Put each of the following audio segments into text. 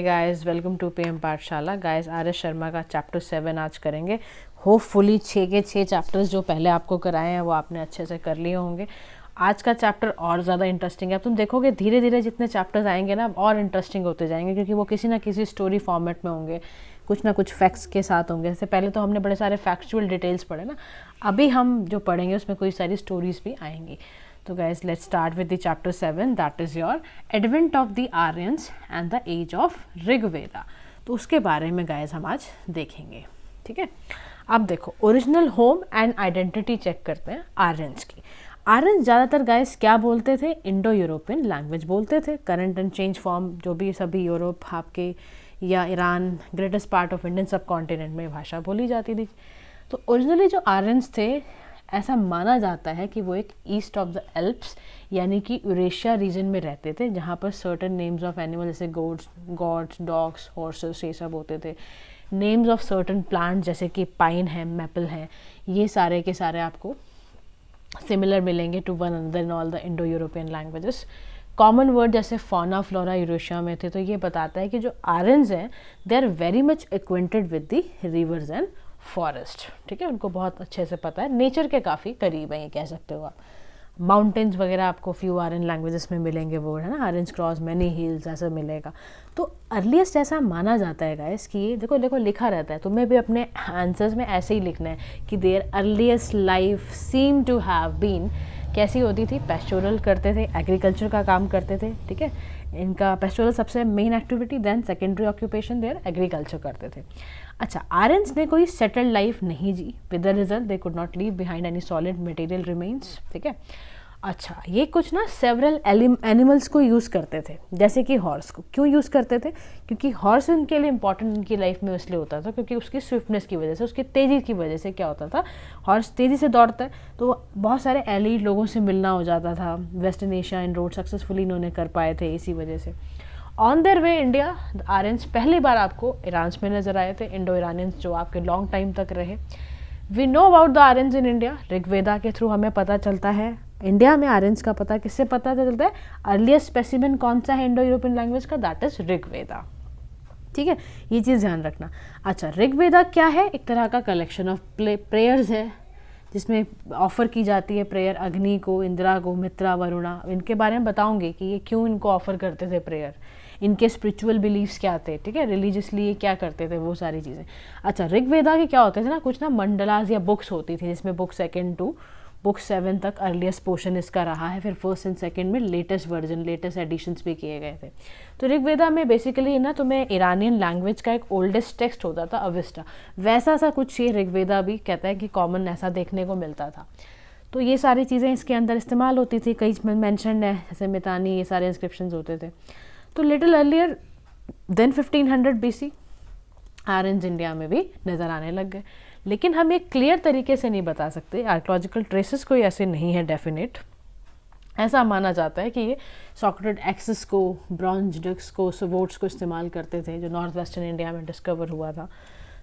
Guys welcome to PM पाठशाला। Guys R S Sharma का chapter 7 आज करेंगे। होपफुली 6 के 6 चैप्टर्स जो पहले आपको कराए हैं वो आपने अच्छे से कर लिए होंगे। आज का चैप्टर और ज़्यादा इंटरेस्टिंग है। तुम देखोगे धीरे धीरे जितने चैप्टर्स आएंगे ना और इंटरेस्टिंग होते जाएंगे, क्योंकि वो किसी ना किसी स्टोरी फॉर्मेट में होंगे, कुछ ना कुछ फैक्ट्स के साथ होंगे। जैसे पहले तो हमने बड़े सारे फैक्चुअल डिटेल्स पढ़े ना, अभी हम जो पढ़ेंगे उसमें कोई सारी स्टोरीज भी आएंगी। तो guys let's start with the chapter 7, that is your advent of the Aryans and the age of Rigveda. तो उसके बारे में guys हम आज देखेंगे, ठीक है। अब देखो original home and identity check करते हैं आर्यंस की। आर्यंस ज़्यादातर गाइस क्या बोलते थे? इंडो यूरोपियन लैंग्वेज बोलते थे। करंट एंड चेंज फॉर्म जो भी सभी यूरोप आपके या Iran greatest part of Indian सब कॉन्टिनेंट में भाषा बोली जाती थी। तो ओरिजिनली जो आर्यंस थे ऐसा माना जाता है कि वो एक ईस्ट ऑफ द एल्प्स यानी कि यूरेशिया रीजन में रहते थे, जहाँ पर सर्टन नेम्स ऑफ एनिमल जैसे गोड्स, गॉड्स, डॉग्स, हॉर्सेस ये सब होते थे। नेम्स ऑफ सर्टन प्लांट जैसे कि पाइन है, मैपल है, ये सारे के सारे आपको सिमिलर मिलेंगे to one another in all the Indo European languages. Common word जैसे फौना फ्लोरा यूरेशिया में थे। तो ये बताता है कि जो आर्यंस हैं they are very much acquainted with the rivers and forest, ठीक है। उनको बहुत अच्छे से पता है, नेचर के काफ़ी करीब है ये कह सकते हो आप। माउंटेन्स वगैरह आपको फ्यू आर्यन लैंग्वेजेस में मिलेंगे, वो है ना, आर्यंस क्रॉस मैनी हिल्स ऐसा मिलेगा। तो अर्लीस्ट ऐसा माना जाता है गाइस कि ये देखो देखो लिखा रहता है, तुम्हें भी अपने आंसर्स में ऐसे ही लिखना है कि their earliest life seem to have been कैसी होती थी? पेस्टोरल करते थे, एग्रीकल्चर का काम करते थे, ठीक है। इनका पेस्टोरल सबसे main activity, then secondary occupation their agriculture करते थे। अच्छा, आर्यंस ने कोई सेटल्ड लाइफ नहीं जी, with the result they could not leave behind any solid material remains, ठीक है। अच्छा, ये कुछ ना सेवरल एनिमल्स को यूज़ करते थे, जैसे कि हॉर्स को। क्यों यूज़ करते थे? क्योंकि हॉर्स उनके लिए इंपॉर्टेंट उनकी लाइफ में इसलिए होता था क्योंकि उसकी स्विफ्टनेस की वजह से, उसकी तेज़ी की वजह से क्या होता था, हॉर्स तेज़ी से दौड़ता है तो बहुत सारे एलीट लोगों से मिलना हो जाता था। वेस्टर्न एशिया इन रोड सक्सेसफुली इन्होंने कर पाए थे इसी वजह से। On their way India Aryans पहली बार आपको ईरान में नजर आए थे, इंडो ईरानियंस जो आपके लॉन्ग टाइम तक रहे। We know about the Aryans in India, Rigveda के थ्रू हमें पता चलता है। इंडिया में आर्यंस का पता किससे पता चलता है? अर्लीस्ट स्पेसिमेन कौन सा है इंडो यूरोपियन लैंग्वेज का? दैट इज ऋग्वेदा, ठीक है। ये चीज़ ध्यान रखना। अच्छा, ऋग्वेदा क्या है? एक तरह का कलेक्शन ऑफ प्रेयर्स है जिसमें ऑफ़र की जाती है प्रेयर अग्नि को, इंदिरा को, मित्रा, वरुणा। इनके बारे में बताऊंगी कि ये क्यों इनको ऑफ़र करते थे प्रेयर, इनके स्पिरिचुअल बिलीव्स क्या थे, ठीक है, रिलीजियसली ये क्या करते थे, वो सारी चीज़ें। अच्छा, ऋग्वेदा के क्या होते थे ना, कुछ ना मंडलास या बुक्स होती थी, जिसमें बुक 2 टू बुक 7 तक अर्लीस्ट पोर्शन इसका रहा है। फिर 1st एंड 2nd में लेटेस्ट वर्जन, लेटेस्ट एडिशंस भी किए गए थे। तो ऋग्वेदा में बेसिकली ना तुम्हें ईरानियन लैंग्वेज का एक ओल्डेस्ट टेक्स्ट होता था, अविस्टा, वैसा सा कुछ ये ऋग्वेदा भी कहता है कि कॉमन ऐसा देखने को मिलता था। तो ये सारी चीज़ें इसके अंदर इस्तेमाल होती थी, कई मैंशन है जैसे मितानी, ये सारे इंस्क्रिप्शंस होते थे। तो little earlier than 1500 BC Aryans India में भी नज़र आने लग गए, लेकिन हम एक क्लियर तरीके से नहीं बता सकते। आर्कियोलॉजिकल ट्रेसेस कोई ऐसे नहीं है डेफिनेट। ऐसा माना जाता है कि ये सॉक्रेटिड एक्सिस को, ब्रॉन्ज डिस्क को, सोवोट्स को इस्तेमाल करते थे, जो नॉर्थ वेस्टर्न इंडिया में डिस्कवर हुआ था।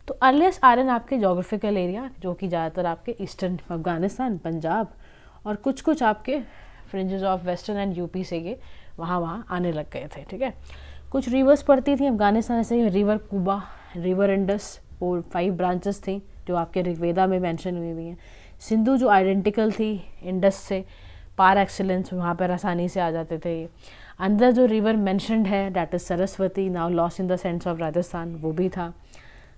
तो अर्लीस्ट आर्यन आपके जोग्राफिकल एरिया जो कि ज़्यादातर आपके ईस्टर्न अफगानिस्तान, पंजाब और कुछ कुछ आपके fringes of western and UP से ये वहाँ आने लग गए थे, ठीक है। कुछ रिवर्स पड़ती थी अफगानिस्तान, जैसे रिवर कुबा, रिवर इंडस, और 5 ब्रांचेस थी जो आपके ऋग्वेदा में मेंशन हुई हुई हैं। सिंधु जो आइडेंटिकल थी इंडस से, पार एक्सीलेंस वहाँ पर आसानी से आ जाते थे ये। अंदर जो रिवर मेंशनड है that is Saraswati, now lost in the sense of Rajasthan, वो भी था।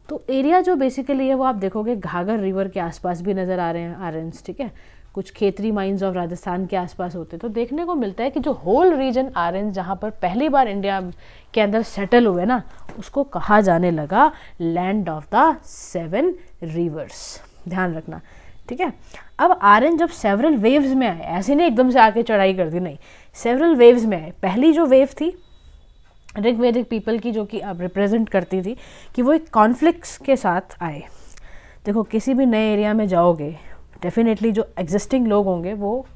तो एरिया जो बेसिकली है वो आप देखोगे घाघर रिवर के आसपास भी नज़र आ रहे हैं आर्यंस, ठीक है। कुछ खेतरी माइंस ऑफ राजस्थान के आसपास होते, तो देखने को मिलता है कि जो होल रीजन आर्यंस जहाँ पर पहली बार इंडिया के अंदर सेटल हुए ना, उसको कहा जाने लगा लैंड ऑफ द 7 रिवर्स। ध्यान रखना, ठीक है। अब आर्यन जब सेवरल वेव्स में आए, ऐसे नहीं एकदम से आके चढ़ाई कर दी, नहीं, सेवरल वेव्स में आए। पहली जो वेव थी ऋग्वेदिक पीपल की, जो कि अब रिप्रेजेंट करती थी कि वो एक कॉन्फ्लिक्ट्स के साथ आए। देखो किसी भी नए एरिया में जाओगे डेफिनेटली जो एग्जिस्टिंग लोग होंगे वो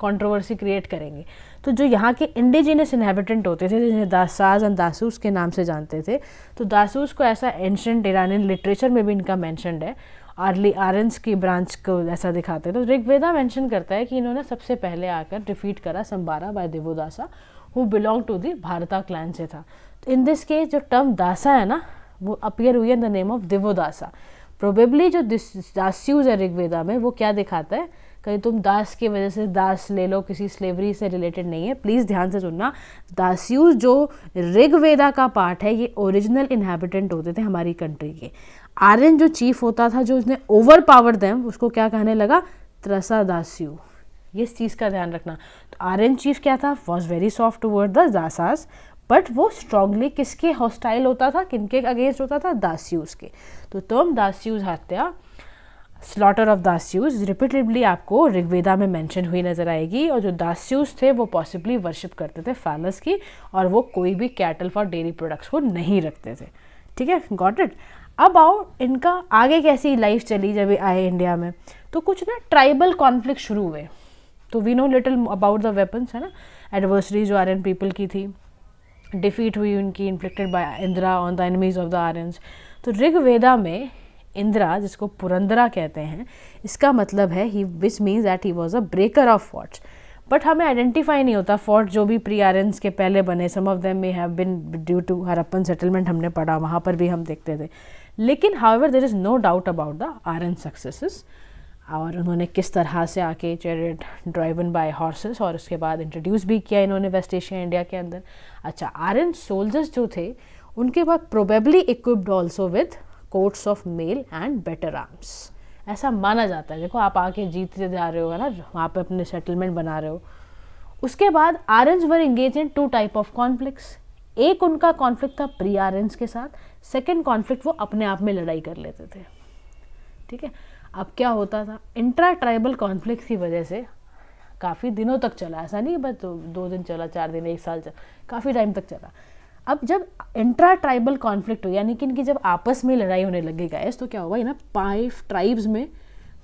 कंट्रोवर्सी क्रिएट करेंगे। तो जो यहाँ के इंडिजिनस इनहेबिटेंट होते थे, जिन्हें दासाज एंड दासूस के नाम से जानते थे, तो दासूस को ऐसा एंशंट ईरानियन लिटरेचर में भी इनका मेंशन्ड है, अर्ली आर्यंस की ब्रांच को ऐसा दिखाते हैं। तो ऋग्वेदा मेंशन करता है कि इन्होंने सबसे पहले आकर डिफीट करा Sambara by Divodasa, who belong to the Bharata clan से था। तो इन दिस केस जो टर्म दासा है ना, वो अपीयर हुई है in the name of Divodasa. Probably जो दास्यूज है ऋग्वेदा में, वो क्या दिखाता है, कहीं तुम दास की वजह से दास ले लो, किसी स्लेवरी से रिलेटेड नहीं है। प्लीज़ ध्यान से सुनना, दास्यूज जो ऋग्वेदा का पार्ट है, ये ओरिजिनल इन्हेबिटेंट होते थे हमारी कंट्री के। आर्यन जो चीफ होता था, जो उसने ओवर पावर देम, उसको क्या कहने लगा, त्रसा दास्यू। ये इस चीज़ का ध्यान रखना। तो आर्यन चीफ क्या था, was very soft toward the Dasas, but वो स्ट्रांगली किसके हॉस्टाइल होता था, किनके अगेंस्ट होता था, दास्यूज के। तो टर्म दास्यूज हत्या, स्लॉटर ऑफ दास्यूज, रिपीटेडली आपको ऋग्वेदा में मेंशन हुई नजर आएगी। और जो दास्यूज थे वो पॉसिबली वर्शिप करते थे फैलस की, और वो कोई भी कैटल फॉर डेयरी प्रोडक्ट्स को नहीं रखते थे। ठीक है, गॉट इट। अब आओ, इनका आगे कैसी लाइफ चली जब आए इंडिया में। तो कुछ ना ट्राइबल कॉन्फ्लिक्ट शुरू हुए। तो we know little about the weapons, है ना, एडवर्सरी जो आर्यन पीपल की थी, डिफीट हुई उनकी, inflicted by Indra on the enemies of the Aryans. तो ऋग्वेदा में इंद्रा, जिसको पुरंदरा कहते हैं, इसका मतलब है ही, which means that he was a breaker of forts. But हमें आइडेंटिफाई नहीं होता फोर्ट जो भी प्री आर्यंस के पहले बने, some of them may have been due to Harappan settlement, हमने पढ़ा, वहाँ पर भी हम देखते थे। लेकिन however there is no doubt about the Aryan successes, और उन्होंने किस तरह से आके चैरियट ड्राइवन बाय हॉर्सेस, और उसके बाद इंट्रोड्यूस भी किया इन्होंने वेस्ट एशिया इंडिया के अंदर। अच्छा, आर्यन सोल्जर्स जो थे उनके बाद probably equipped also with quotes of male and better arms, ऐसा माना जाता है। देखो, आप आके जीतते जा रहे हो, है ना, वहाँ पे अपने सेटलमेंट बना रहे हो। उसके बाद Aryans were engage in 2 type of conflicts. एक उनका कॉन्फ्लिक्ट था प्री आर्यंस के साथ, सेकेंड कॉन्फ्लिक्ट वो अपने आप में लड़ाई कर लेते थे। ठीक है, अब क्या होता था, इंट्रा ट्राइबल कॉन्फ्लिक्ट की वजह से काफ़ी दिनों तक चला, ऐसा नहीं बस 2 दिन चला, 4 दिन, 1 साल चला, काफ़ी टाइम तक चला। अब जब इंट्रा ट्राइबल कॉन्फ्लिक्ट हो, यानी कि इनकी जब आपस में लड़ाई होने लगी गाइस, तो क्या हुआ, ना 5 ट्राइब्स में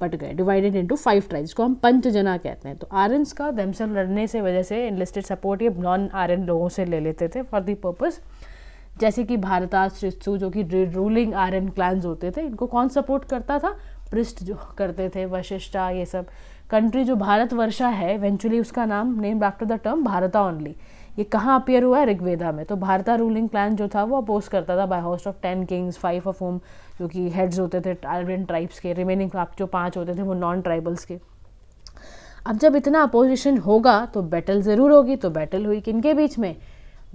बट गए, डिवाइडेड इनटू 5 ट्राइब्स, को हम पंचजना कहते हैं। तो आर्यंस का देमसेल्फ लड़ने से वजह से इनलिस्टेड सपोर्ट ये नॉन आर्यन लोगों से ले लेते थे फॉर द पर्पस, जैसे कि भारताज, श्रित्सु, जो कि रूलिंग आर्यन क्लैंस होते थे, इनको कौन सपोर्ट करता था, पृष्ठ जो करते थे, वशिष्ठा, ये सब। कंट्री जो भारतवर्षा है, इवेंचुअली उसका नाम नेम्ड आफ्टर द टर्म भारता ओनली। ये कहाँ अपीयर हुआ है, ऋग्वेदा में। तो भारता रूलिंग क्लैन जो था वो अपोज करता था by host of 10 kings, 5 of whom जो कि हेड्स होते थे आर्यन ट्राइब्स के, रिमेनिंग जो 5 होते थे वो नॉन ट्राइबल्स के। अब जब इतना अपोजिशन होगा तो बैटल ज़रूर होगी। तो बैटल हुई किनके बीच में,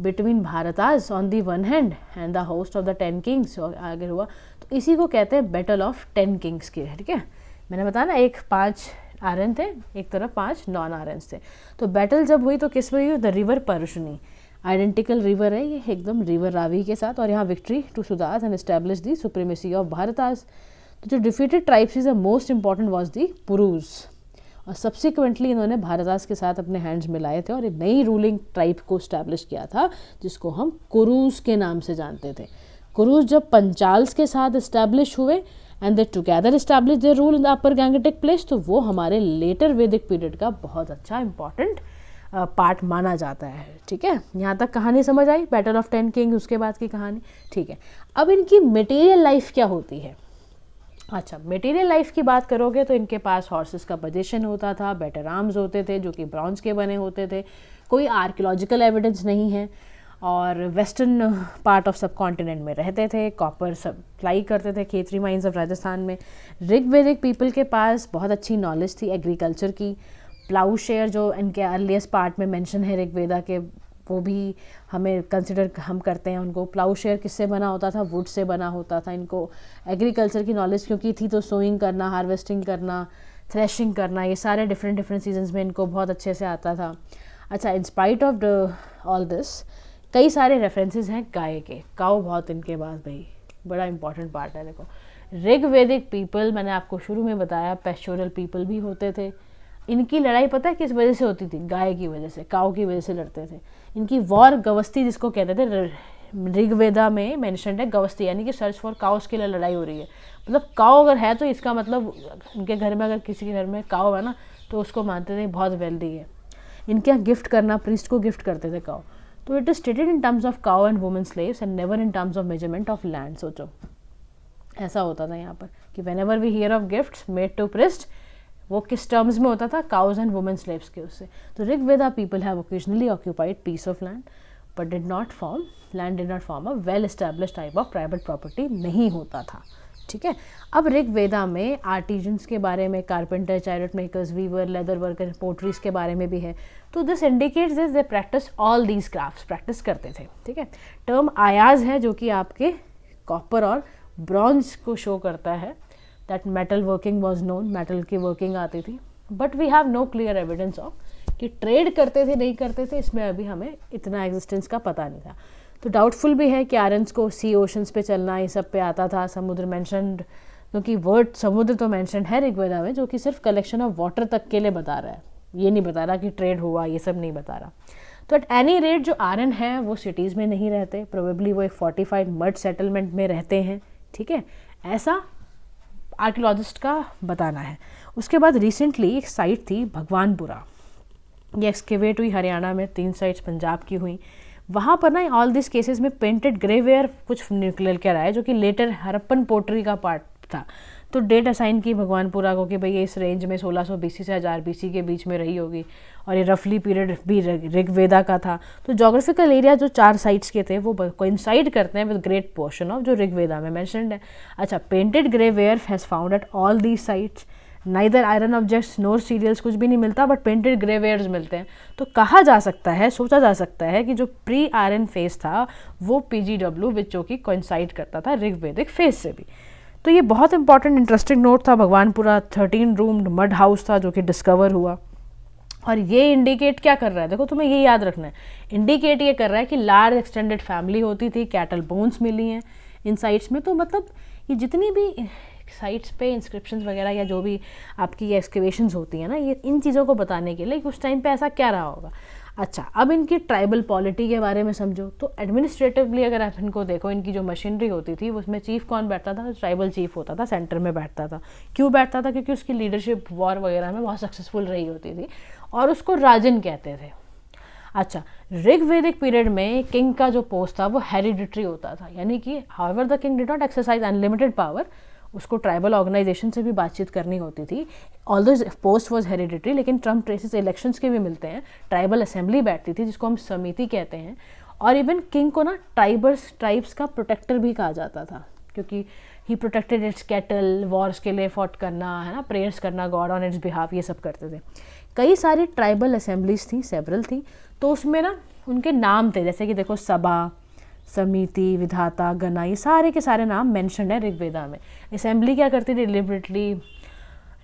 between Bharatas on the one hand and the host of the 10 kings, और आगे हुआ। तो इसी को कहते हैं बैटल ऑफ 10 किंग्स की। ठीक है, मैंने बताया ना, एक 5 आर्यन थे, एक तरफ 5 नॉन आर्यंस थे। तो बैटल जब हुई तो किस में हुई, the river Parushni, identical river है ये, एकदम रिवर रावी के साथ, और यहाँ victory to Sudas and establish the supremacy of Bharatas. तो जो defeated tribes is the most important was the Purus, और सब्सिक्वेंटली इन्होंने भारताज के साथ अपने हैंड्स मिलाए थे और एक नई रूलिंग ट्राइब को स्टैब्लिश किया था, जिसको हम कुरूज के नाम से जानते थे। कुरूज जब पंचाल्स के साथ इस्टेब्लिश हुए and they together establish there rule in the upper Gangetic place, तो वो हमारे लेटर वैदिक पीरियड का बहुत अच्छा इंपॉर्टेंट पार्ट माना जाता है। ठीक है, यहाँ तक कहानी समझ आई, बैटल ऑफ 10 किंग्स, उसके बाद की कहानी। ठीक है, अब इनकी मटेरियल लाइफ क्या होती है। अच्छा, मटेरियल लाइफ की बात करोगे तो इनके पास हॉर्सेस का पोजीशन होता था, बेटर आर्म्स होते थे जो कि ब्रॉन्ज के बने होते थे, कोई आर्कियोलॉजिकल एविडेंस नहीं है, और वेस्टर्न पार्ट ऑफ सब कॉन्टिनेंट में रहते थे, कॉपर सप्लाई करते थे खेतरी माइंस ऑफ राजस्थान में। ऋग्वेदिक पीपल के पास बहुत अच्छी नॉलेज थी एग्रीकल्चर की। प्लाऊ शेयर जो इनके अर्लीस्ट पार्ट में मेंशन है ऋग्वेदा के, वो भी हमें कंसिडर हम करते हैं उनको। प्लाऊ शेयर किससे बना होता था, वुड से बना होता था। इनको एग्रीकल्चर की नॉलेज क्योंकि थी, तो सोइंग करना, हार्वेस्टिंग करना, थ्रेशिंग करना, ये सारे डिफरेंट सीजन्स में इनको बहुत अच्छे से आता था। अच्छा, in spite of all this कई सारे रेफरेंसेस हैं गाय के, काऊ बहुत इनके पास भाई बड़ा इंपॉर्टेंट पार्ट है। देखो, ऋग्वेदिक पीपल, मैंने आपको शुरू में बताया, पेस्टोरल पीपल भी होते थे। इनकी लड़ाई पता है किस वजह से होती थी, गाय की वजह से, काऊ की वजह से लड़ते थे। इनकी वॉर गवस्ती जिसको कहते थे, ऋग्वेदा में मेंशन्ड है गवस्ती, यानी कि सर्च फॉर काउस के लिए लड़ाई हो रही है। मतलब काऊ अगर है तो इसका मतलब उनके घर में, अगर किसी के घर में काऊ है ना, तो उसको मानते थे बहुत वेल्दी है। इनके यहाँ गिफ्ट करना, प्रीस्ट को गिफ्ट करते थे काऊ। तो it is stated in terms of cow and women slaves and never in terms of measurement of land. सोचो, ऐसा होता था यहाँ पर कि whenever we hear of gifts made to priest, वो किस टर्म्स में होता था, काउज एंड वुमेन स्लेव्स के उससे। तो Rigveda people have occasionally occupied piece of land but did not form a well establish type of private property नहीं होता था, ठीक है। अब ऋग्वेदा में आर्टिजन्स के बारे में, carpenter, chariot makers, weaver, leather worker, potteries के बारे में भी है। तो this indicates this they practice all these crafts, practice करते थे, ठीक है। टर्म आयाज है जो कि आपके कॉपर और ब्रॉन्ज को शो करता है, that metal working was known, metal की वर्किंग आती थी। But we have no clear evidence of कि ट्रेड करते थे नहीं करते थे, इसमें अभी हमें इतना एग्जिस्टेंस का पता नहीं था। तो डाउटफुल भी है कि आयरन्स को सी ओशंस पे चलना ये सब पे आता था। समुद्र मैंशनड, क्योंकि वर्ड समुद्र तो मैंशन है ऋग्वेदा में, जो कि सिर्फ कलेक्शन ऑफ वाटर तक के लिए बता रहा है, ये नहीं बता रहा कि ट्रेड हुआ, ये सब नहीं बता रहा। तो एट एनी रेट जो आर्यन है वो सिटीज़ में नहीं रहते, प्रोबेबली वो एक फोर्टिफाइड मड सेटलमेंट में रहते हैं, ठीक है, ऐसा आर्कियोलॉजिस्ट का बताना है। उसके बाद रिसेंटली एक साइट थी भगवानपुरा, ये एक्सकेवेट हुई हरियाणा में, 3 साइट्स पंजाब की हुई। वहाँ पर ना ऑल दिस केसेस में पेंटेड ग्रेवेयर कुछ निकल कर आया जो कि लेटर हरप्पन पोट्री का पार्ट था। तो डेट असाइन की भगवानपुरा को कि भाई ये इस रेंज में 1600 BC से 1000 BC के बीच में रही होगी, और ये रफली पीरियड भी ऋग्वेदा का था। तो जोग्राफिकल एरिया जो 4 साइट्स के थे वो कोइंसाइड करते हैं विद ग्रेट पोर्शन ऑफ जो ऋग्वेदा में मैंशनड है। अच्छा, painted grey ware has found at all these sites, neither iron objects nor cereals, कुछ भी नहीं मिलता, बट पेंटेड ग्रेवेयर्स मिलते हैं। तो कहा जा सकता है, सोचा जा सकता है कि जो प्री आयरन फेज था वो PGW विच जो कि कोइंसाइड करता था ऋग्वेदिक फेज से भी। तो ये बहुत इंपॉर्टेंट इंटरेस्टिंग नोट था। भगवानपुरा 13 रूम्ड मड हाउस था जो कि डिस्कवर हुआ, और ये इंडिकेट क्या कर रहा है, देखो तुम्हें ये याद रखना है, इंडिकेट ये कर रहा है कि लार्ज एक्सटेंडेड फैमिली होती थी, कैटल बोन्स मिली हैं इन साइट्स में। तो मतलब ये जितनी भी साइट्स पे इंस्क्रिप्शंस वगैरह या जो भी आपकी ये एक्सकेवेशंस होती हैं ना, ये इन चीज़ों को बताने के लिए कि उस टाइम पे ऐसा क्या रहा होगा। अच्छा, अब इनकी ट्राइबल पॉलिटी के बारे में समझो। तो एडमिनिस्ट्रेटिवली अगर आप इनको देखो, इनकी जो मशीनरी होती थी उसमें चीफ कौन बैठता था, ट्राइबल चीफ होता था, सेंटर में बैठता था। क्यों बैठता था? क्योंकि उसकी लीडरशिप वॉर वगैरह में बहुत सक्सेसफुल रही होती थी, और उसको राजन कहते थे। अच्छा, ऋग्वेदिक पीरियड में किंग का जो पोस्ट था वो हेरिडिटरी होता था, यानी कि however the king did not exercise unlimited power, उसको ट्राइबल ऑर्गेनाइजेशन से भी बातचीत करनी होती थी। ऑल्दो पोस्ट वाज हेरिडिटरी, लेकिन ट्रम्प ट्रेसेस इलेक्शंस के भी मिलते हैं। ट्राइबल असेंबली बैठती थी जिसको हम समिति कहते हैं, और इवन किंग को ना ट्राइब्स का प्रोटेक्टर भी कहा जाता था, क्योंकि ही प्रोटेक्टेड इट्स कैटल, वॉर्स के लिए फॉट करना है ना, प्रेयर्स करना गॉड ऑन इट्स बिहाफ, ये सब करते थे। कई सारी ट्राइबल असेंबलीज थी, सेवरल थी, तो उसमें ना उनके नाम थे, जैसे कि देखो सभा, समिति, विधाता, गना, ये सारे के सारे नाम मेंशन्ड है ऋग्वेदा में। असेंबली क्या करती थी?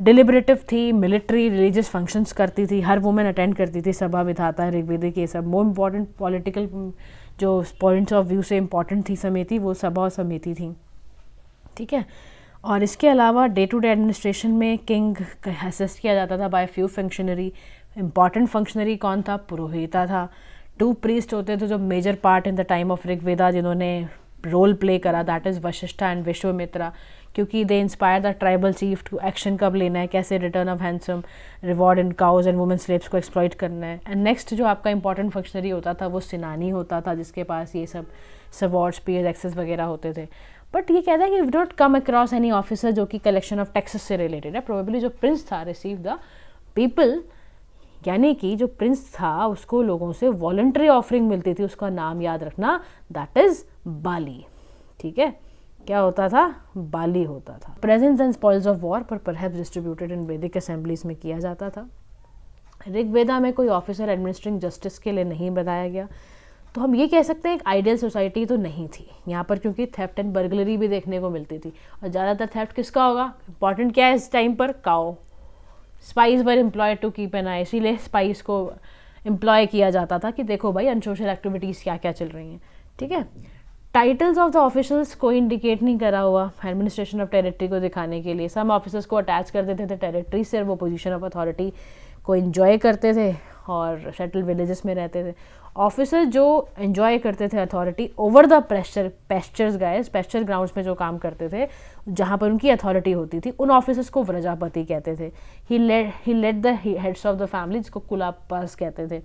डिलिबरेटिव थी, मिलिट्री रिलीजियस फंक्शंस करती थी, हर वुमेन अटेंड करती थी, सभा, विधाता, ऋग्वेदिक, ये सब। मोर इम्पॉर्टेंट पॉलिटिकल जो पॉइंट्स ऑफ व्यू से इम्पॉर्टेंट थी समिति, वो सभा और समिति थी, ठीक है। और इसके अलावा डे टू डे एडमिनिस्ट्रेशन में किंग असिस्ट किया जाता था by few functionary. Important functionary कौन था? पुरोहिता था। 2 प्रीस्ट होते थे जो major part in the time of Rigveda जिन्होंने रोल प्ले करा, that is Vashishtha and Vishwamitra, क्योंकि they inspire the tribal chief to action कब लेना है, कैसे return of handsome, reward in cows and women slaves को एक्सप्लॉइट करना है। एंड नेक्स्ट जो आपका इंपॉर्टेंट फंक्शनरी होता था वो सिनानी होता था, जिसके पास ये सब सवॉर्ड, स्पीयर्स, एक्सेस वगैरह होते थे। बट ये कहता है कि we don't come across any officer जो कि कलेक्शन ऑफ टैक्सेस से रिलेटेड है। प्रोबेबली जो प्रिंस था रिसीव द पीपल, यानी कि जो प्रिंस था उसको लोगों से वॉलंटरी ऑफरिंग मिलती थी, उसका नाम याद रखना, दैट इज बाली, ठीक है। क्या होता था? बाली होता था। Presents and spoils of war पर परहैप्स डिस्ट्रीब्यूटेड इन वैदिक असेंबलीज में किया जाता था। ऋग्वेदा में कोई ऑफिसर एडमिनिस्ट्रिंग जस्टिस के लिए नहीं बताया गया, तो हम ये कह सकते हैं एक आइडियल सोसाइटी तो नहीं थी यहाँ पर, क्योंकि थेफ्ट एंड बर्गलरी भी देखने को मिलती थी। और ज़्यादातर थेफ्ट किसका होगा? इंपॉर्टेंट क्या है इस टाइम पर? Cow. Spies were employed to keep an eye, इसीलिए स्पाइस को एम्प्लॉय किया जाता था कि देखो भाई अनसोशल एक्टिविटीज़ क्या क्या चल रही हैं, ठीक है। टाइटल्स ऑफ द ऑफिसर्स को इंडिकेट नहीं करा हुआ एडमिनिस्ट्रेशन ऑफ टेरिटरी को दिखाने के लिए। सम ऑफिसर्स को अटैच कर देते थे टेरिटरी से, वो पोजीशन ऑफ अथॉरिटी को एंजॉय करते थे और सेटल विलेजेस में रहते थे। ऑफिसर जो एंजॉय करते थे authority over the pastures guys, pasture grounds में जो काम करते थे जहाँ पर उनकी अथॉरिटी होती थी, उन ऑफिसर्स को व्रजापति कहते थे। He led the heads of the family, जिसको कुलापास कहते थे,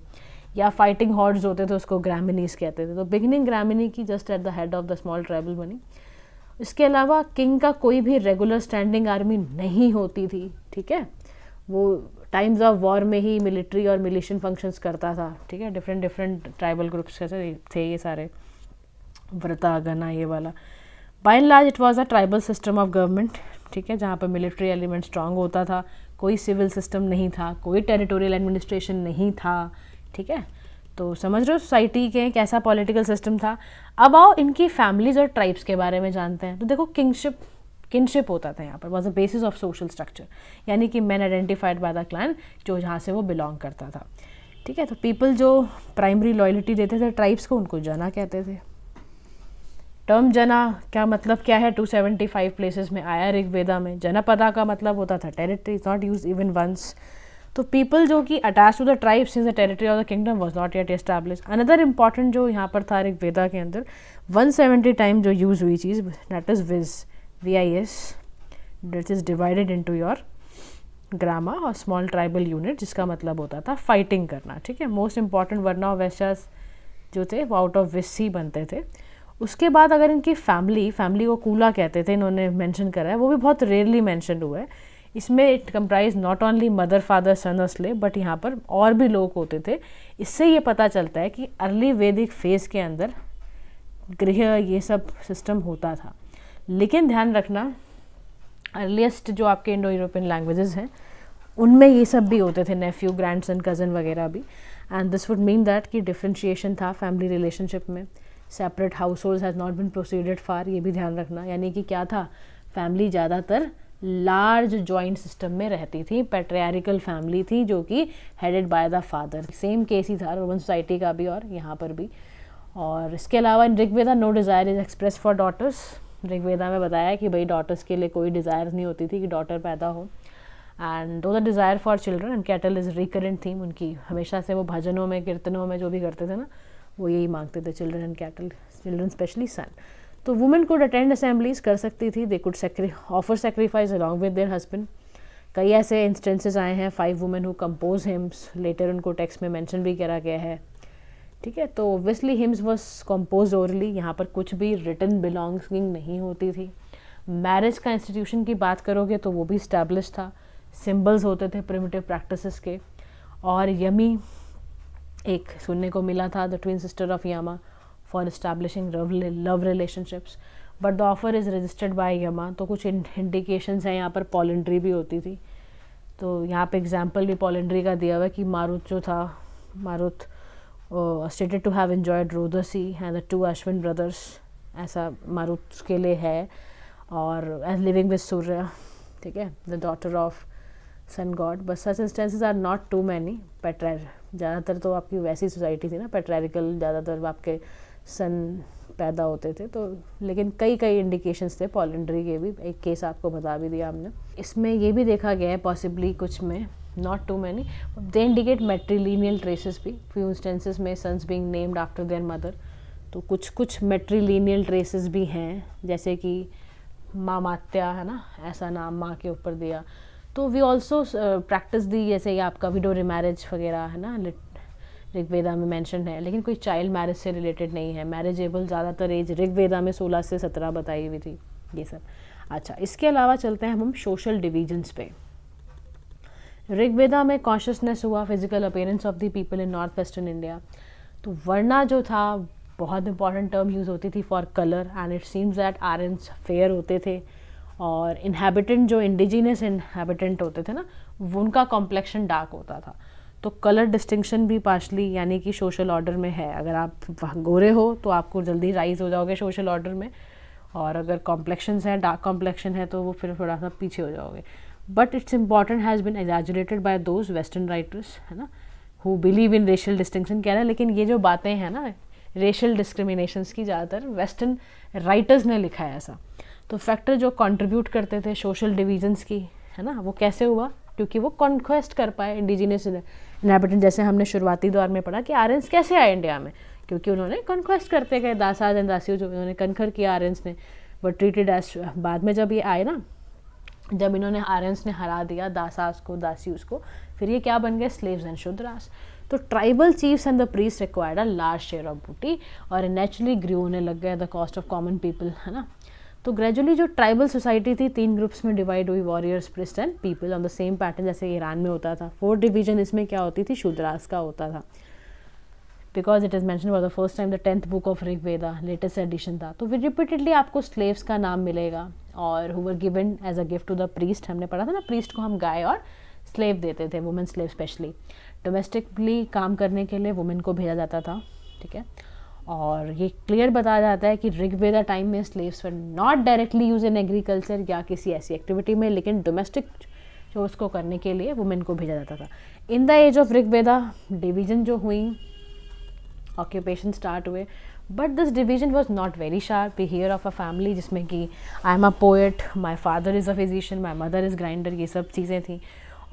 या फाइटिंग हॉर्ड्स होते थे उसको ग्रामिनीज कहते थे। तो बिगिनिंग ग्रामिनी की just at the head of the small tribal बनी। इसके अलावा किंग का कोई भी रेगुलर स्टैंडिंग आर्मी नहीं होती थी, ठीक है। वो टाइम्स ऑफ वॉर में ही मिलिट्री और मिलिशियन फंक्शंस करता था, ठीक है। डिफरेंट डिफरेंट ट्राइबल ग्रुप्स कैसे थे ये सारे, व्रता गना ये वाला। By and large it was a tribal system of government, ठीक है, जहाँ पर मिलिट्री एलिमेंट स्ट्रांग होता था, कोई सिविल सिस्टम नहीं था, कोई टेरिटोरियल एडमिनिस्ट्रेशन नहीं था, ठीक है। तो समझ रहे हो सोसाइटी के कैसा पॉलिटिकल सिस्टम था। अब आओ इनकी फैमिलीज और ट्राइब्स के बारे में जानते हैं। तो देखो किंगशिप होता था यहाँ पर, was the basis of social structure, यानी कि man identified by the clan, जो जहाँ से वो बिलोंग करता था, ठीक है। तो पीपल जो प्राइमरी लॉयल्टी देते थे ट्राइब्स को, उनको जना कहते थे। टर्म जना क्या मतलब क्या है, 275 प्लेसेस में आया ऋग्वेदा में। जनपदा का मतलब होता था territory, not use even once. तो पीपल जो कि attach to the tribe since the territory of the kingdom was not yet establish. Another important जो यहाँ पर था ऋग्वेदा के अंदर 170 टाइम जो यूज हुई चीज़, that is VIS, that is divided into your ग्रामा और स्मॉल ट्राइबल यूनिट, जिसका मतलब होता था फाइटिंग करना, ठीक है। मोस्ट इंपॉर्टेंट वर्ना और वैश्यास जो थे वो आउट ऑफ विस ही बनते थे। उसके बाद अगर इनकी फैमिली को कूला कहते थे, इन्होंने मेंशन करा है, वो भी बहुत रेयरली मेंशन हुआ है। इसमें it comprise not only mother father son और स्लेव, बट यहाँ पर और भी लोग होते थे। इससे ये पता चलता है कि अर्ली वैदिक फेज के अंदर गृह ये सब सिस्टम होता था। लेकिन ध्यान रखना अर्लीस्ट जो आपके इंडो यूरोपियन लैंग्वेजेस हैं उनमें ये सब भी होते थे, नेफ्यू ग्रैंडसन कज़न वगैरह भी। And this would mean that कि डिफ्रेंशिएशन था फैमिली रिलेशनशिप में। Separate household has not been proceeded far, ये भी ध्यान रखना। यानी कि क्या था, फैमिली ज़्यादातर लार्ज जॉइंट सिस्टम में रहती थी, पैट्रियार्कल फैमिली थी जो कि headed by the father. Same case ही था रोमन सोसाइटी का भी और यहाँ पर भी। और इसके अलावा in Rigveda no desire is express for daughters. Rigveda में बताया कि भाई डॉटर्स के लिए कोई डिज़ायर नहीं होती थी कि डॉटर पैदा हो। एंड दो the desire for children and cattle is recurrent theme उनकी, हमेशा से वो भजनों में कीर्तनों में जो भी करते थे ना, वो यही मांगते थे, children and cattle, children specially son. तो वुमेन कुड अटेंड असेंबलीज, कर सकती थी, they could offer sacrifice along with their husband. कई ऐसे इंस्टेंसेस आए हैं, 5 women who compose hymns, later उनको टेक्स्ट में मेंशन भी करा गया है, ठीक है। तो obviously hymns was compose orally, यहाँ पर कुछ भी रिटन बिलोंगिंग नहीं होती थी। मैरिज का इंस्टीट्यूशन की बात करोगे तो वो भी इस्टेब्लिश था, सिंबल्स होते थे प्रिमिटिव प्रैक्टिसेस के। और यमी एक सुनने को मिला था, the twin sister of Yama for establishing love relationships, but the offer is registered by Yama. तो कुछ इंडिकेशंस हैं यहाँ पर पॉलिंड्री भी होती थी। तो यहाँ पे एग्जाम्पल भी पॉलिंड्री का दिया हुआ है कि मारुत जो था, मारुत stated to have enjoyed Rodasi and the 2 Ashwin brothers, ऐसा मारुत के लिए है। और as living with सूर्य, ठीक है, the daughter of sun god, but such instances are not too many। ज़्यादातर तो आपकी वैसी सोसाइटी थी ना, पैट्रियार्कल, ज़्यादातर आपके सन पैदा होते थे। तो लेकिन कई इंडिकेशंस थे पॉलिंड्री के भी, एक केस आपको बता भी दिया हमने। इसमें ये भी देखा गया है पॉसिबली कुछ में, not too many, they indicate matrilineal traces भी, few instances में sons being named after their mother। तो कुछ matrilineal traces भी हैं, जैसे कि मामात्या है ना, ऐसा नाम माँ के ऊपर दिया। तो we also practice दी, जैसे ये आपका विडो रिमैरिज वगैरह है ना, ऋग्वेदा में मेंशन है, लेकिन कोई चाइल्ड मैरिज से रिलेटेड नहीं है। मैरिजेबल ज़्यादातर एज ऋग्वेदा में 16 से 17 बताई हुई थी ये सब। अच्छा, इसके अलावा चलते हैं हम सोशल डिविजन्स पे। ऋग्वेदा में कॉन्शियसनेस हुआ physical appearance of the people in north western India. तो वर्णा जो था, बहुत इंपॉर्टेंट टर्म यूज़ होती थी for colour, and it seems that Aryans fair होते थे। और इनहेबिटेंट जो इंडिजिनस इनहेबिटेंट होते थे ना, वो उनका कॉम्प्लेक्शन डार्क होता था। तो कलर डिस्टिंक्शन भी पार्शली यानी कि सोशल ऑर्डर में है। अगर आप गोरे हो तो आपको जल्दी राइज हो जाओगे सोशल ऑर्डर में, और अगर कॉम्प्लेक्शन है, डार्क कॉम्प्लेक्शन है, तो वो फिर थोड़ा सा पीछे हो जाओगे। But it's important has been exaggerated by those western writers, है ना, who believe in racial distinction कह रहे हैं। लेकिन ये जो बातें हैं ना रेशियल डिस्क्रिमिनेशंस की, ज़्यादातर वेस्टर्न राइटर्स ने लिखा है ऐसा। तो फैक्टर जो कंट्रीब्यूट करते थे सोशल डिविजन्स की, है ना, वो कैसे हुआ, क्योंकि वो कॉन्क्वेस्ट कर पाए इंडिजिनस इनहैबिटेंट। जैसे हमने शुरुआती दौर में पढ़ा कि आर्यंस कैसे आए इंडिया में, क्योंकि उन्होंने कॉन्क्वेस्ट करते गए, दासाज एंड दासियों जो उन्होंने कनखर किया आर्यंस ने, बट ट्रीटेड एज। बाद में जब ये आए ना, जब इन्होंने आर्यंस ने हरा दिया दासास को, दासियों को, फिर ये क्या बन गए, स्लेव्स एंड शूद्रास। तो tribal chiefs and the priest required a large share of booty, और नेचुरली ग्रू होने लग गए the cost of common people, है ना। तो ग्रेजुअली जो ट्राइबल सोसाइटी थी 3 ग्रुप्स में डिवाइड हुई, warriors, priest and people, on the same pattern जैसे ईरान में होता था। 4th डिवीजन इसमें क्या होती थी, शूद्रास का होता था, because it is mention for the first time the 10th book of Rigveda, latest edition था। तो फिर रिपीटेडली आपको स्लेव्स का नाम मिलेगा, और who were given as a gift to the priest, हमने पढ़ा था ना, प्रीस्ट को हम गाय और स्लेव देते थे, वुमेन स्लेव स्पेशली। डोमेस्टिकली काम करने के लिए वुमेन को भेजा जाता था, ठीक है। और ये क्लियर बताया जाता है कि ऋग्वेदा टाइम में slaves were not directly use in agriculture या किसी ऐसी एक्टिविटी में, लेकिन डोमेस्टिक चोर्स को करने के लिए वुमेन को भेजा जाता था। In the age of Rigveda division जो हुई, ऑक्यूपेशन स्टार्ट हुए, but this division was not very sharp. We hear of a family जिसमें कि I am a poet, my father is a physician, my mother is grinder, ये सब चीज़ें थी।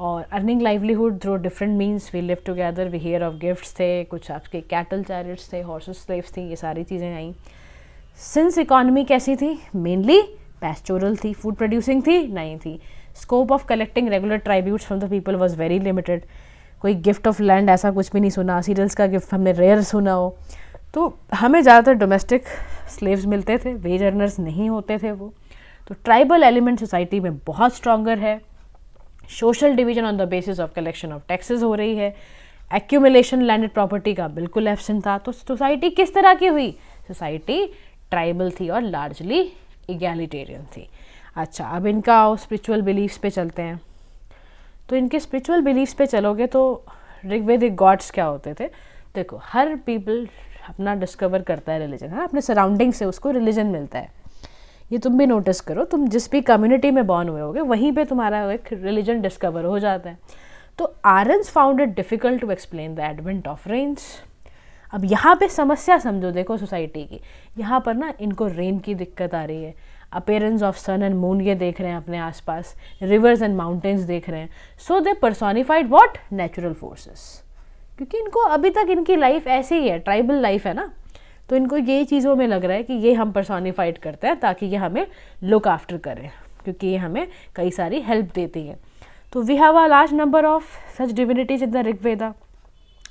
और earning livelihood through different means, we live together, we hear of gifts थे, कुछ आपके कैटल चैरिट्स थे, हॉर्सेस स्लेव्स थी, ये सारी चीज़ें आई। सिंस इकॉनमी कैसी थी, मेनली पैस्टोरल थी, फूड प्रोड्यूसिंग थी नहीं थी। Scope of collecting regular tributes from the people was very limited. कोई गिफ्ट ऑफ लैंड ऐसा कुछ भी नहीं सुना, सीरियल्स का गिफ्ट हमने रेयर सुना हो। तो हमें ज़्यादातर डोमेस्टिक स्लेव्स मिलते थे, वेज अर्नर्स नहीं होते थे वो। तो ट्राइबल एलिमेंट सोसाइटी में बहुत स्ट्रॉन्गर है। Social division on the basis of collection of taxes हो रही है। एक्यूमुलेशन लैंडेड प्रॉपर्टी का बिल्कुल एब्सेंट था। तो सोसाइटी किस तरह की हुई, सोसाइटी ट्राइबल थी और लार्जली इगैलिटेरियन थी। अच्छा, अब इनका स्पिरिचुअल बिलीफ्स पे चलते हैं। तो इनके स्पिरिचुअल बिलीफ्स पे चलोगे तो ऋग्वेदिक गॉड्स क्या होते थे, देखो हर पीपल अपना डिस्कवर करता है रिलीजन, है ना, अपने सराउंडिंग से उसको रिलीजन मिलता है। ये तुम भी नोटिस करो, तुम जिस भी कम्युनिटी में बॉर्न हुए होगे वहीं पे तुम्हारा एक रिलीजन डिस्कवर हो जाता है। तो Aryans found it difficult to explain the advent of rains. अब यहाँ पे समस्या समझो, देखो सोसाइटी की, यहाँ पर ना इनको रेन की दिक्कत आ रही है, appearance of sun and moon ये देख रहे हैं अपने आसपास, रिवर्स एंड माउंटेन्स देख रहे हैं। सो दे पर्सोनिफाइड व्हाट, नेचुरल फोर्सेस, क्योंकि इनको अभी तक इनकी लाइफ ऐसे ही है, ट्राइबल लाइफ है ना, तो इनको ये चीज़ों में लग रहा है कि ये हम पर्सोनिफाइड करते हैं ताकि ये हमें लुक आफ्टर करें, क्योंकि ये हमें कई सारी हेल्प देती है। तो we have a large number of such divinities in the Rigveda,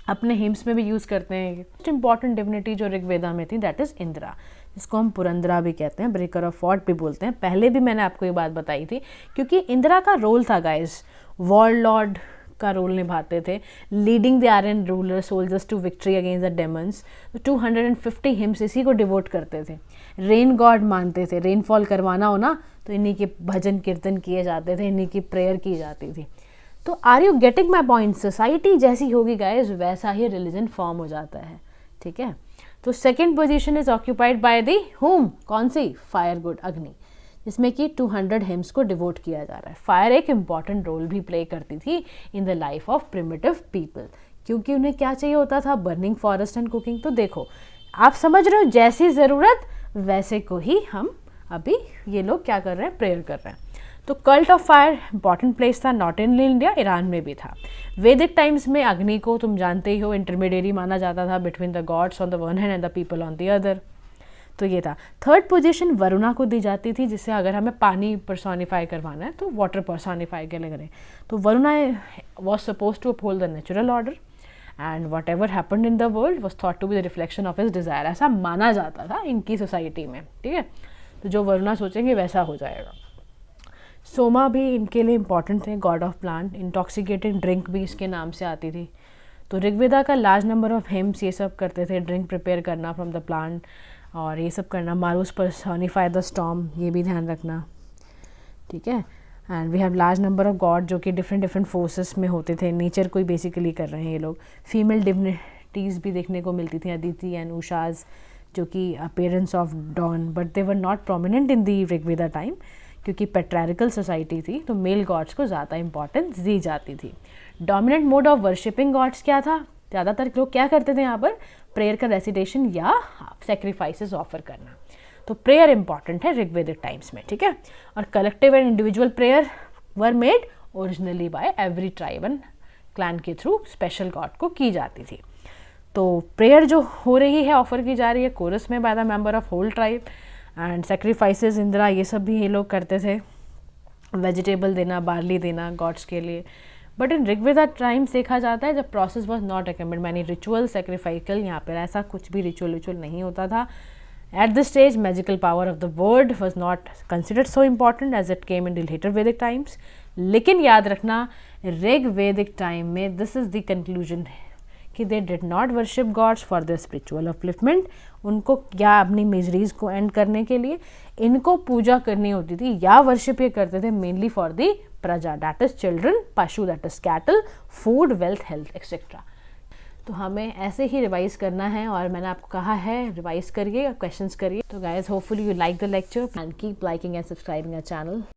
अपने हिम्स में भी यूज़ करते हैं। मोस्ट इंपॉर्टेंट डिविनिटी जो ऋग्वेदा में थी दैट इज़ इंद्रा, जिसको हम पुरंदरा भी कहते हैं, ब्रेकर ऑफ फॉर्ट भी बोलते हैं। पहले भी मैंने आपको ये बात बताई थी, क्योंकि इंद्रा का रोल था गाइस, वॉर लॉर्ड का रोल निभाते थे, leading the Aryan ruler soldiers to victory against the demons. तो 250 हिम्स इसी को डिवोट करते थे। रेन गॉड मानते थे, रेनफॉल करवाना हो ना तो इन्हीं के भजन कीर्तन किए जाते थे, इन्हीं की प्रेयर की जाती थी। तो are you getting my point, society जैसी होगी गाइस वैसा ही रिलीजन फॉर्म हो जाता है, ठीक है। तो second position is occupied by the home, कौन सी, फायर गुड, अग्नि, जिसमें कि 200 हिम्स को डिवोट किया जा रहा है। फायर एक इंपॉर्टेंट रोल भी प्ले करती थी in the life of primitive people, क्योंकि उन्हें क्या चाहिए होता था, बर्निंग फॉरेस्ट एंड कुकिंग। तो देखो आप समझ रहे हो, जैसी ज़रूरत वैसे को ही हम अभी ये लोग क्या कर रहे हैं, प्रेयर कर रहे हैं। तो cult of fire important place था, नॉट इन इंडिया, ईरान में भी था। वैदिक टाइम्स में अग्नि को तुम जानते ही हो इंटरमीडिएरी माना जाता था between the gods on the one hand and the people on the other. तो ये था। थर्ड पोजीशन वरुणा को दी जाती थी, जिससे अगर हमें पानी पर्सोनिफाई करवाना है तो वाटर पर्सोनिफाई के लिए करें। तो Varuna was suppose to uphold the natural order and whatever happened in the world was thought to be the reflection of his desire, ऐसा माना जाता था इनकी सोसाइटी में, ठीक है। तो जो वरुणा सोचेंगे वैसा हो जाएगा। सोमा भी इनके लिए इंपॉर्टेंट थे, God of plant. Intoxicating drink भी इसके नाम से आती थी। तो ऋग्वेदा का लार्ज नंबर ऑफ हिम्स ये सब करते थे, ड्रिंक प्रिपेयर करना फ्रॉम द प्लांट और ये सब करना। मारूस पर्सोनिफाई द स्टॉर्म, ये भी ध्यान रखना, ठीक है। And we have large number of god जो कि डिफरेंट फोर्सेस में होते थे, नेचर को बेसिकली कर रहे हैं ये लोग। फीमेल डिविनिटीज़ भी देखने को मिलती थी, अदिति एंड उषाज, जो कि appearance of dawn, but they were not prominent in the Rigveda time, क्योंकि पेट्रारिकल सोसाइटी थी तो मेल गॉड्स को ज़्यादा इंपॉर्टेंस दी जाती थी। Dominant mode of worshipping gods क्या था, ज़्यादातर लोग क्या करते थे यहाँ पर, प्रेयर का रेसिटेशन या सेक्रीफाइसेस ऑफर करना। तो प्रेयर इंपॉर्टेंट है ऋग्वेदिक टाइम्स में, ठीक है। और collective and individual prayer were made originally by every tribe and clan के थ्रू स्पेशल गॉड को की जाती थी। तो प्रेयर जो हो रही है, ऑफर की जा रही है कोरस में by the member of whole tribe and sacrifices Indira, ये सब भी ये लोग करते थे। वेजिटेबल देना, बार्ली देना गॉड्स के लिए। बट इन ऋग्वेदा टाइम्स देखा जाता है जब process was not recommend many ritual sacrificial, यहाँ पर ऐसा कुछ भी रिचुअल नहीं होता था। At this stage, magical power of the word was not considered so important as it came in the later Vedic times. लेकिन याद रखना ऋग वैदिक टाइम में दिस इज द कंक्लूजन कि they did not worship gods for the spiritual upliftment. उनको क्या अपनी miseries को एंड करने के लिए इनको पूजा करनी होती थी या वर्शिप ये करते थे मेनली फॉर द प्रजा, दैट इज चिल्ड्रन, पशु that is cattle, food, wealth, health etcetera. तो हमें ऐसे ही रिवाइज करना है और मैंने आपको कहा है रिवाइज करिए, क्वेश्चंस करिए. तो guys hopefully you like the lecture and keep liking and subscribing our channel.